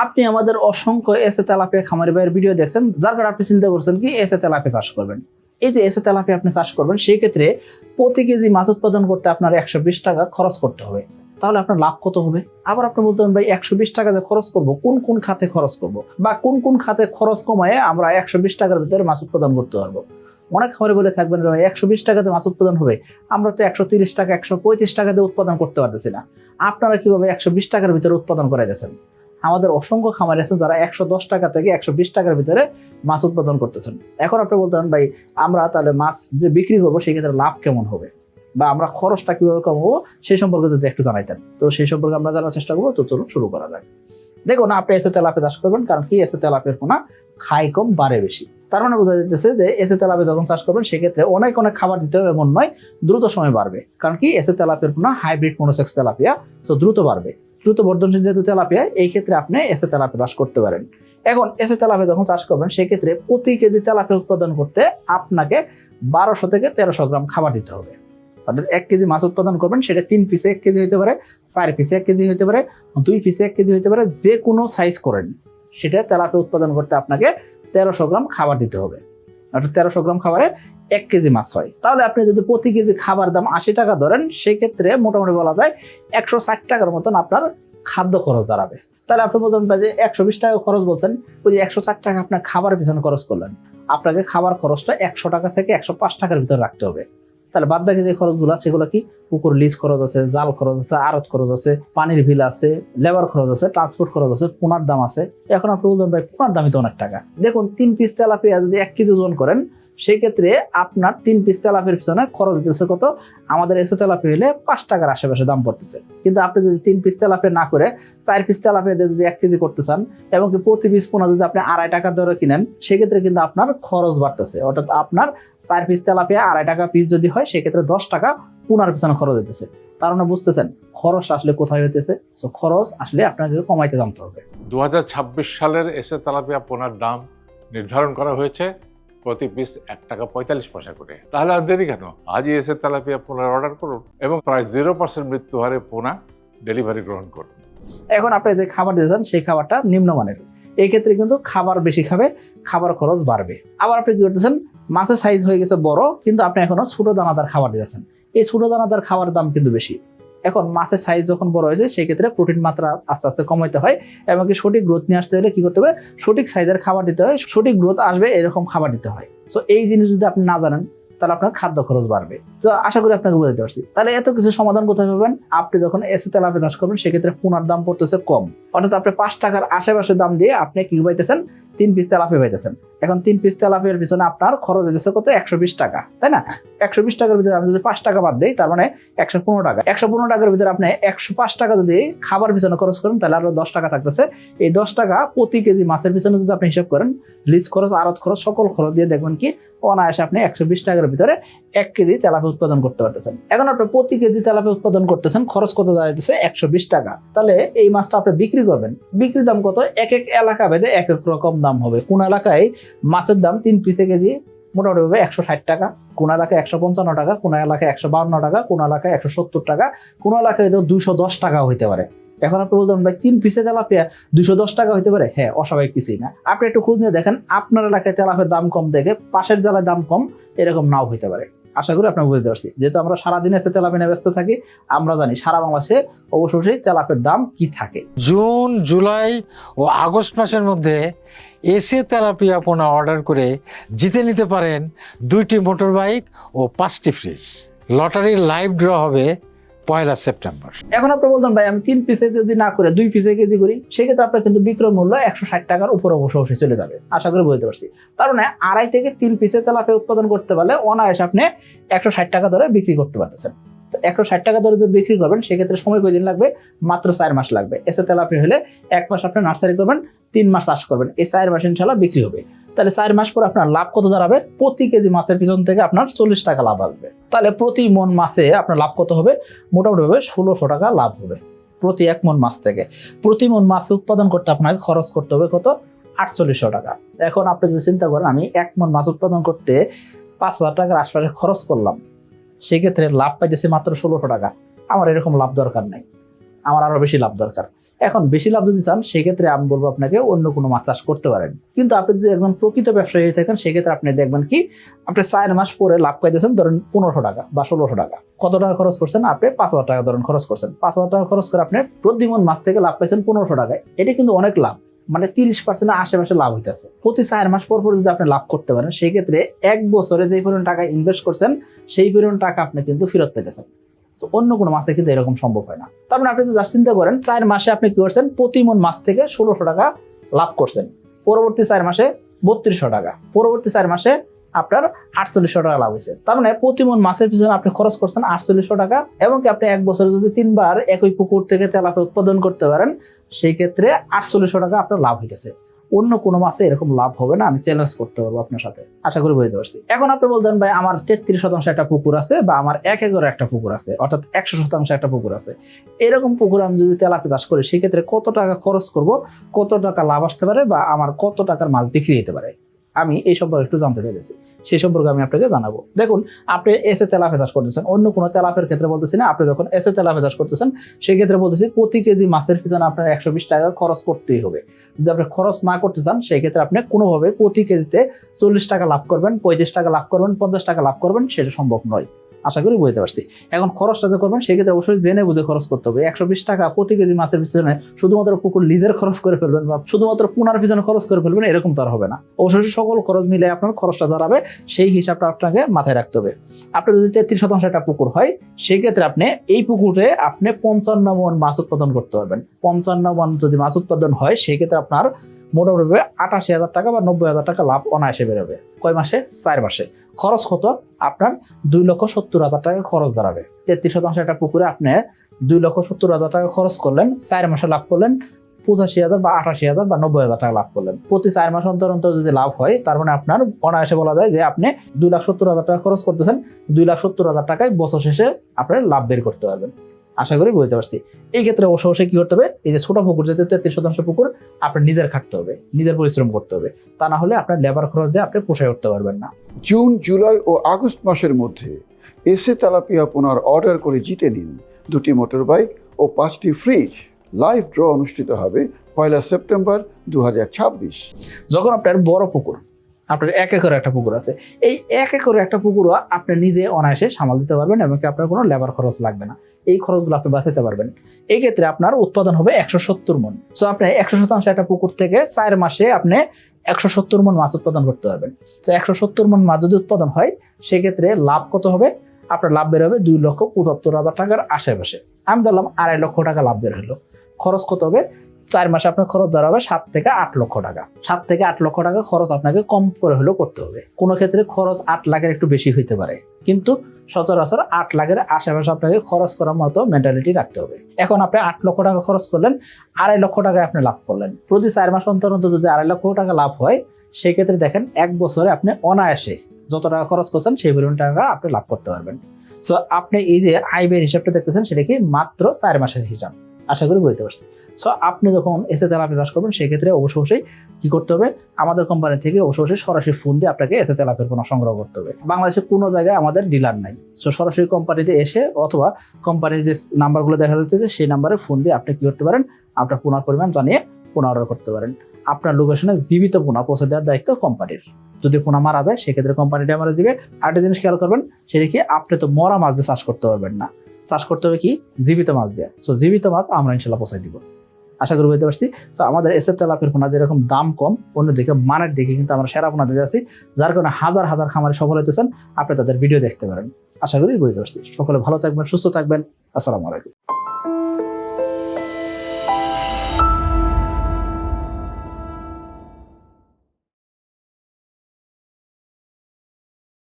আপনি আমাদের অসংখ্য এসে তেলাপিয়া খামারি ভাইয়ের ভিডিও দেখছেন, যার কারণে আপনি চিন্তা করছেন কি এসে তেলাপিয়া চাষ করবেন। এই যে এসে তেলাপিয়া আপনি চাষ করবেন, সেই ক্ষেত্রে প্রতি কেজি মাছ উৎপাদন করতে আপনার 120 টাকা খরচ করতে হবে। তাহলে আপনার লাভ কত হবে? আবার আপনি বলতে পারেন ভাই 120 টাকা যে খরচ করব, কোন কোন খাতে খরচ করব, বা কোন কোন খাতে খরচ কমায় আমরা 120 টাকার ভিতরে মাছ উৎপাদন করতে পারবো। অনেক খামারে বলে থাকবেন ভাই 120 টাকাতে মাছ উৎপাদন হবে, আমরা তো 130 টাকা 135 টাকাতে উৎপাদন করতে পারতেছি না। আপনারা কিভাবে 120 টাকার ভিতরে উৎপাদন করে দিয়েছেন? আমাদের অসংখ্য খামার আছেন যারা 110 টাকা থেকে 120 টাকার ভিতরে মাছ উৎপাদন করতেছেন। এখন আপনি বলতে পারেন ভাই আমরা তাহলে মাছ যে বিক্রি করবো সেই ক্ষেত্রে লাভ কেমন হবে, বা আমরা খরচটা কিভাবে কমাবো সেই সম্পর্কে যদি একটু জানাইতেন, তো সেই সম্পর্কে আমরা জানার চেষ্টা করবো। তো চলুন শুরু করা যাক। দেখুন, আপনি এসে তেলাপিয়া চাষ করবেন, কারণ কি এসে তেলাপিয়ার পোনা খায় কম বাড়ে বেশি। তার মানে বোঝা যাচ্ছে যে এসে তেলাপিয়া যখন চাষ করবেন সেক্ষেত্রে অনেক খাবার দিতে হবে এমন নয়, দ্রুত সময় বাড়বে। কারণ কি এসে তেলাপিয়ার পোনা হাইব্রিড মনোসেক্স তেলাপিয়া, তো দ্রুত বাড়বে, দ্রুত বর্ধনশীল যেহেতু তেলাপিয়া, এই ক্ষেত্রে আপনি এসে তেলাপিয়া চাষ করতে পারেন। এখন এসে তেলাপিয়া যখন চাষ করবেন সেক্ষেত্রে প্রতি কেজি তেলাপিয়া উৎপাদন করতে আপনাকে 1200 থেকে 1300 গ্রাম খাবার দিতে হবে। অর্থাৎ 1 কেজি মাছ উৎপাদন করবেন, সেটা 3 পিসে 1 কেজি হতে পারে, 4 পিসে 1 কেজি হতে পারে, 2 পিসে 1 কেজি হতে পারে, যে কোনো সাইজ করেন সেটা তেলাপিয়া উৎপাদন করতে আপনাকে 1300 গ্রাম খাবার দিতে হবে। অর্থাৎ 1300 গ্রাম খাবারে 1 কেজি মাছ হয়। তাহলে আপনি যদি প্রতি কেজি খাবার দাম 80 টাকা ধরেন, সেক্ষেত্রে মোটামুটি বলা যায় 160 টাকার মতন আপনার খাদ্য খরচ দাঁড়াবে। তাহলে আপনি বলতেন যে 120 টাকা খরচ বলছেন, ওই যে 160 টাকা আপনার খাবার পিছনে খরচ করলেন, আপনাকে খাবার খরচটা 100 টাকা থেকে 105 টাকার ভিতরে রাখতে হবে। তাহলে বাদ বাকি যে খরচগুলো সেগুলো কি? পুকুর লিজ খরচ আছে, জাল খরচ আছে, আড়ত খরচ আছে, পানির বিল আছে, লেবার খরচ আছে, ট্রান্সপোর্ট খরচ আছে, পোনার দাম আছে। এখন আপনি বলবেন ভাই পোনার দামই তো অনেক টাকা। দেখুন, 3 পিস তেলাপিয়া যদি 1 কেজি ওজন করেন, সেই ক্ষেত্রে আপনার 3 পিস তেলাপিয়ার পিছনে খরচ হতেছে কত? আমাদের এসে তেলাপিয়া হলে 5 টাকার আশেপাশে দাম পড়তেছে। কিন্তু আপনি যদি 3 পিস তেলাপিয়া না করে 4 পিস তেলাপিয়া যদি 1 কেজি করতে চান, এবং কি প্রতি পিস পোনা যদি আপনি 2.5 টাকা দরে কিনেন, সেক্ষেত্রে কিন্তু আপনার খরচ বাড়তেছে। অর্থাৎ আপনার 4 পিস তেলাপিয়া 2.5 টাকা পিস যদি হয়, সেক্ষেত্রে 10 টাকা পোনার পিছনে খরচ হইতেছে। তার মানে বুঝতেছেন খরচ আসলে কোথায় হইতেছে। সো খরচ আসলে আপনাকে কমাইতে জানতে হবে। 2026 সালের এসে তেলাপিয়া পোনার দাম নির্ধারণ করা হয়েছে প্রতি পিস 1 টাকা 45 পয়সা করে। তাহলে আর দেরি কেন? আজই এসে তেলাপিয়া পোনার অর্ডার করুন এবং প্রায় 0% মৃত্যু হারে পোনা ডেলিভারি গ্রহণ করুন। এখন আপনি যে খাবার দিয়েছেন সেই খাবারটা নিম্নমানের, এই ক্ষেত্রে কিন্তু খাবার বেশি খাবে, খাবার খরচ বাড়বে। আবার আপনি কি করতেছেন, মাছের সাইজ হয়ে গেছে বড়, কিন্তু আপনি এখনো ছোট দানাদার খাবার দিয়েছেন, এই ছোট দানাদার খাবার দাম কিন্তু বেশি। এখন মাছের সাইজ যখন বড় হয়েছে সেই ক্ষেত্রে প্রোটিন মাত্রা আস্তে আস্তে কমাইতে হয়, এবং কি সঠিক গ্রোথ নিয়ে আসতে হলে কি করতে হবে, সঠিক সাইজের খাবার দিতে হয়, সঠিক গ্রোথ আসবে এরকম খাবার দিতে হয়। সো এই জিনিস যদি আপনি না জানেন, তাহলে আপনার খাদ্য খরচ বাড়বে। তো আশা করি আপনাকে বুঝাতে পারছি। তাহলে এত কিছু সমাধান কোথায় পাবেন? আপনি যখন এসে তেলাপিয়া চাষ করবেন, সেক্ষেত্রে পোনার দাম পড়তেছে কম। অর্থাৎ আপনি 5 টাকার আশেপাশে দাম দিয়ে আপনি কি পাইতেছেন? 3 পিস তেলাপিয়া পাইতেছেন। এখন 3 পিস তেলাপিয়ার পিছনে আপনার খরচ হইতেছে কত? 120 টাকা, তাই না? 120 টাকার ভিতরে আমি যদি 5 টাকা বাদ দিই, তার মানে 115 টাকা। 115 টাকার ভিতরে আপনি 105 টাকা যদি খাবার পিছনে খরচ করেন, তাহলে আরো 10 টাকা থাকতেছে। এই 10 টাকা প্রতি কেজি মাছের পিছনে যদি আপনি হিসাব করেন, লিজ খরচ, আড়ত খরচ, সকল খরচ দিয়ে দেখবেন কি অনায়াসে আপনি 120 টাকার ভিতরে 1 কেজি তেলাপিয়া উৎপাদন করতে পারতেছেন। এখন আপনি প্রতি কেজি তেলাপিয়া উৎপাদন করতেছেন, খরচ কত দাঁড়াইতেছে? 120 টাকা। তাহলে এই মাছটা আপনি বিক্রি করবেন, বিক্রি দাম কত? এক এক এলাকা ভেদে এক এক রকম দাম হবে। কোন এলাকায় মাছের দাম 3 পিসে কেজি মোটামুটি হবে 160 টাকা, কোন এলাকায় 155 টাকা, কোন এলাকায় 152 টাকা, কোন এলাকায় 170 টাকা, কোন এলাকায় 210 টাকা হইতে পারে। এখন আপনি বলতেন ভাই 3 পিসে তেলাপিয়া 210 টাকা হইতে পারে। হ্যাঁ, অস্বাভাবিক কিছুই না। আপনি একটু খোঁজ নিয়ে দেখেন, আপনার এলাকায় তেলাপিয়ার দাম কম দেখে পাশের জেলায় দাম কম, এরকম নাও হইতে পারে। আশা করি আপনার বুঝতে পারছি। যেহেতু আমরা সারাদিন এসে তেলাপিয়া নিয়ে ব্যস্ত থাকি, আমরা জানি সারা বাংলাদেশে অবশ্যই তেলাপিয়ার দাম কি থাকে। জুন, জুলাই ও আগস্ট মাসের মধ্যে এসে তেলাপিয়া পোনা অর্ডার করে জিতে নিতে পারেন 2টি মোটর বাইক ও 5টি ফ্রিজ। লটারির লাইভ ড্র হবে 1 সেপ্টেম্বর। এখন আপনি বলতেন ভাই আমি 3 পিসে যদি না করে 2 পিসে কেজি করি, সেক্ষেত্রে আপনার কিন্তু বিক্রয় মূল্য 160 টাকার উপর অবশ্যই চলে যাবে। আশা করি বুঝতে পারছি। তার মানে 2.5 থেকে 3 পিসে তেলাপিয়া উৎপাদন করতে পারলে অনায়াসে আপনি 160 টাকা ধরে বিক্রি করতে পারতেছেন। 160 টাকা ধরে যদি বিক্রি করবেন, সেক্ষেত্রে সময় কয়দিন লাগবে? মাত্র 4 মাস লাগবে। এসে তেলাপিয়া হলে 1 মাস আপনি নার্সারি করবেন, 3 মাস চাষ করবেন, এই 4 মাস ইনশাআল্লাহ বিক্রি হবে। তাহলে 4 মাস পর আপনার লাভ কত দাঁড়াবে? প্রতি কেজি মাছের পিছন থেকে আপনার 40 টাকা লাভ আসবে। তাহলে প্রতি মন মাছে আপনার লাভ কত হবে? মোটামুটি ভাবে 1600 টাকা লাভ হবে প্রতি 1 মন মাছ থেকে। প্রতি মন মাছ উৎপাদন করতে আপনাকে খরচ করতে হবে কত? 4800 টাকা। এখন আপনি যদি চিন্তা করেন আমি 1 মন মাছ উৎপাদন করতে 5000 টাকার আশপাশে খরচ করলাম, সেক্ষেত্রে লাভ পাইতেছি মাত্র 1600 টাকা। আমার এরকম লাভ দরকার নাই, আমার আরো বেশি লাভ দরকার। এখন বেশি লাভ যদি চান সেক্ষেত্রে আমি বলবো আপনাকে অন্য কোনো মাছ চাষ করতে পারেন। কিন্তু আপনি যদি একদম প্রকৃত ব্যবসায়ী হয়ে থাকেন সেক্ষেত্রে আপনি দেখবেন কি আপনি 4 মাস পরে লাভ পাইতেছেন ধরেন 1500 টাকা বা 1600 টাকা। কত টাকা খরচ করছেন? আপনি 5000 টাকা ধরেন খরচ করছেন। 5000 টাকা খরচ করে আপনি প্রতি মন মাছ থেকে লাভ পাইছেন 1500 টাকায়। এটা কিন্তু অনেক লাভ, মানে 30% আশেপাশে লাভ হইতেছে। প্রতি 4 মাস পর পর যদি আপনি লাভ করতে পারেন সেই ক্ষেত্রে 1 বছরে যে পরিমাণ টাকা ইনভেস্ট করছেন সেই পরিমাণ টাকা আপনি কিন্তু ফেরত পেতেছেন। অন্য কোনো মাছে কিন্তু এরকম সম্ভব হয় না। তার মানে আপনি যদি চিন্তা করেন 4 মাসে আপনি কি করছেন, প্রতি মন মাছ থেকে 1600 টাকা লাভ করছেন, পরবর্তী 4 মাসে 3200 টাকা, পরবর্তী 4 মাসে আপনার 4800 টাকা লাভ হয়েছে। তার মানে প্রতি মন মাছের পিছনে আপনি খরচ করছেন 4800 টাকা, এবং কি আপনি 1 বছরে যদি 3 বার একই পুকুর থেকে তেলাপিয়া উৎপাদন করতে পারেন সেই ক্ষেত্রে 4800 টাকা আপনার লাভ হইতেছে। অন্য কোনো মাছে এরকম লাভ হবে না, আমি চ্যালেঞ্জ করতে পারবো আপনার সাথে, আশা করি বুঝতে পারছি। এখন আপনি বলতেন ভাই আমার 33% একটা পুকুর আছে বা আমার 1 একর একটা পুকুর আছে, অর্থাৎ 100% একটা পুকুর আছে, এরকম পুকুর আমি যদি তেলাপিয়া চাষ করি সেক্ষেত্রে কত টাকা খরচ করব, কত টাকা লাভ আসতে পারে বা আমার কত টাকার মাছ বিক্রি হতে পারে, আমি এই সম্পর্কে একটু জানতে চাইছি। সেই সম্পর্কে আমি আপনাকে জানাবো। দেখুন, আপনি এসে তেলাপিয়া চাষ করতেছেন, অন্য কোনো তেলাপিয়ার ক্ষেত্রে বলতেছি না, আপনি যখন এসে তেলাপিয়া চাষ করতেছেন সেই ক্ষেত্রে বলতেছি প্রতি কেজি মাছের পিছনে আপনার 120 টাকা খরচ করতেই হবে। যদি আপনি খরচ না করতে চান সেই ক্ষেত্রে আপনি কোনোভাবে প্রতি কেজিতে 40 টাকা লাভ করবেন, 35 টাকা লাভ করবেন, 50 টাকা লাভ করবেন, সেটা সম্ভব নয়, আশা করি বুঝতে পারছি। এখন খরচটা যে করবেন সেক্ষেত্রে অবশ্যই জেনে বুঝে খরচ করতে হবে। 120 টাকা প্রতি কেজি মাছের পিছনে শুধুমাত্র পুকুর লিজের খরচ করে ফেলবেন বা শুধুমাত্র পোনার পিছনে খরচ করে ফেলবেন, এরকম তো আর হবে না। অবশ্যই সকল খরচ মিলে আপনার খরচটা দাঁড়াবে, সেই হিসাবটা আপনাকে মাথায় রাখতে হবে। আপনার যদি 33% একটা পুকুর হয় সেই ক্ষেত্রে আপনি এই পুকুরে আপনি 55 মণ মাছ উৎপাদন করতে পারবেন। 55 মণ যদি মাছ উৎপাদন হয় সেই ক্ষেত্রে আপনার মোটামুটি 88,000 টাকা বা 90,000 টাকা লাভ অনায়াসে বেরোবে। কয় মাসে? 4 মাসে। খরচ কত? আপনার 2,70,000 টাকা খরচ দাঁড়াবে। 33% একটা পুকুরে আপনি 2,70,000 টাকা খরচ করলেন, 4 মাসে লাভ করলেন 85,000 বা 88,000 বা 90,000 টাকা লাভ করলেন। প্রতি 4 মাস অন্তর অন্তর যদি লাভ হয় তার মানে আপনার অনায়াসে বলা যায় যে আপনি 2,70,000 টাকা খরচ করতেছেন, 2,70,000 টাকায় বছর শেষে আপনার লাভ বের করতে পারবেন, আশা করি বুঝতে পারছি। এই ক্ষেত্রে অবশ্যই কি করতে হবে, এই যে ছোট পুকুর যেহেতু 33% পুকুর, আপনার নিজের খাটতে হবে, নিজের পরিশ্রম করতে হবে, তা না হলে আপনার লেবার খরচ দিয়ে আপনি পোষায় উঠতে পারবেন না। জুন, জুলাই ও আগস্ট মাসের মধ্যে এসে তেলাপিয়া পোনার অর্ডার করে জিতে নিন 2টি মোটর বাইক ও 5টি ফ্রিজ। লাইভ ড্র অনুষ্ঠিত হবে 1 সেপ্টেম্বর 2026। যখন আপনার বড় পুকুর, আপনার 1 একর একটা পুকুর আছে, এই 1 একর একটা পুকুরও আপনি নিজে অনায়াসে সামাল দিতে পারবেন এবং আপনার কোনো লেবার খরচ লাগবে না, এই খরচগুলো আপনি বাঁচাতে পারবেন। এই ক্ষেত্রে আপনার উৎপাদন হবে 170 মণ। সো আপনি 100% একটা পুকুর থেকে 4 মাসে আপনি 170 মণ মাছ উৎপাদন করতে পারবেন। তো 170 মণ মাছ যদি উৎপাদন হয় সেক্ষেত্রে লাভ কত হবে? আপনার লাভ বের হবে 2,75,000 টাকার আশেপাশে। আমি ধরলাম 2.5 লক্ষ টাকা লাভ বের হলো। খরচ কত হবে? 4 মাসে আপনার খরচ দাঁড়াবে 7 থেকে 8 লক্ষ টাকা। 7 থেকে 8 লক্ষ টাকা খরচ আপনাকে কম করে হলেও করতে হবে। কোনো ক্ষেত্রে খরচ 8 লাখের একটু বেশি হইতে পারে, কিন্তু সচরাচর 8 লাখের আশেপাশে আপনাকে খরচ করার মতো মেন্টালিটি রাখতে হবে। এখন আপনি 8 লক্ষ টাকা খরচ করলেন, 2.5 লক্ষ টাকায় আপনি লাভ করলেন। প্রতি 4 মাস অন্তর অন্তর যদি 2.5 লক্ষ টাকা লাভ হয় সেই ক্ষেত্রে দেখেন 1 বছরে আপনি অনায়াসে যত টাকা খরচ করছেন সেই পরিমাণ টাকা আপনি লাভ করতে পারবেন। সো আপনি এই যে আয় ব্যয়ের হিসাবটা দেখতেছেন সেটা কি মাত্র 4 মাসের হিসাব, আশা করি বুঝতে পারছি। সো আপনি যখন এসে তেলাপিয়া চাষ করবেন সেক্ষেত্রে অবশ্যই কি করতে হবে, আমাদের কোম্পানি থেকে অবশ্যই সরাসরি ফোন দিয়ে আপনাকে এসে তেলাপিয়ার পোনা সংগ্রহ করতে হবে। বাংলাদেশে কোনো জায়গায় আমাদের ডিলার নাই। সো সরাসরি কোম্পানিতে এসে অথবা কোম্পানির যে নাম্বারগুলো দেখা যাচ্ছে সেই নাম্বারে ফোন দিয়ে আপনি কি করতে পারেন, আপনার পোনার পরিমাণ জানিয়ে পোনা অর্ডার করতে পারেন। আপনার লোকেশনে জীবিত পোনা পৌঁছে দেওয়ার দায়িত্ব কোম্পানির। যদি পোনা মারা যায় সেক্ষেত্রে কোম্পানিটা আমরা দিবে। আরেকটা জিনিস খেয়াল করবেন, সেটা কি আপনি তো মরা মাছ দিয়ে চাষ করতে পারবেন না, চাষ করতে হবে কি জীবিত মাছ দিয়ে। সো জীবিত মাছ আমরা ইনশাল্লাহ পৌঁছাই দিব, আশা করি বুঝতে পারছি। সো আমাদের এসে তেলাপিয়ার পোনা যেরকম দাম কম, অন্যদিকে মানের দিকে কিন্তু আমরা সেরা পোনা দিতে আছি, যার কারণে হাজার হাজার খামারে সফল হইতেছেন। আপনি তাদের ভিডিও দেখতে পারেন, আশা করি বুঝতে পারছি। সকলে ভালো থাকবেন, সুস্থ থাকবেন। আসসালামু আলাইকুম।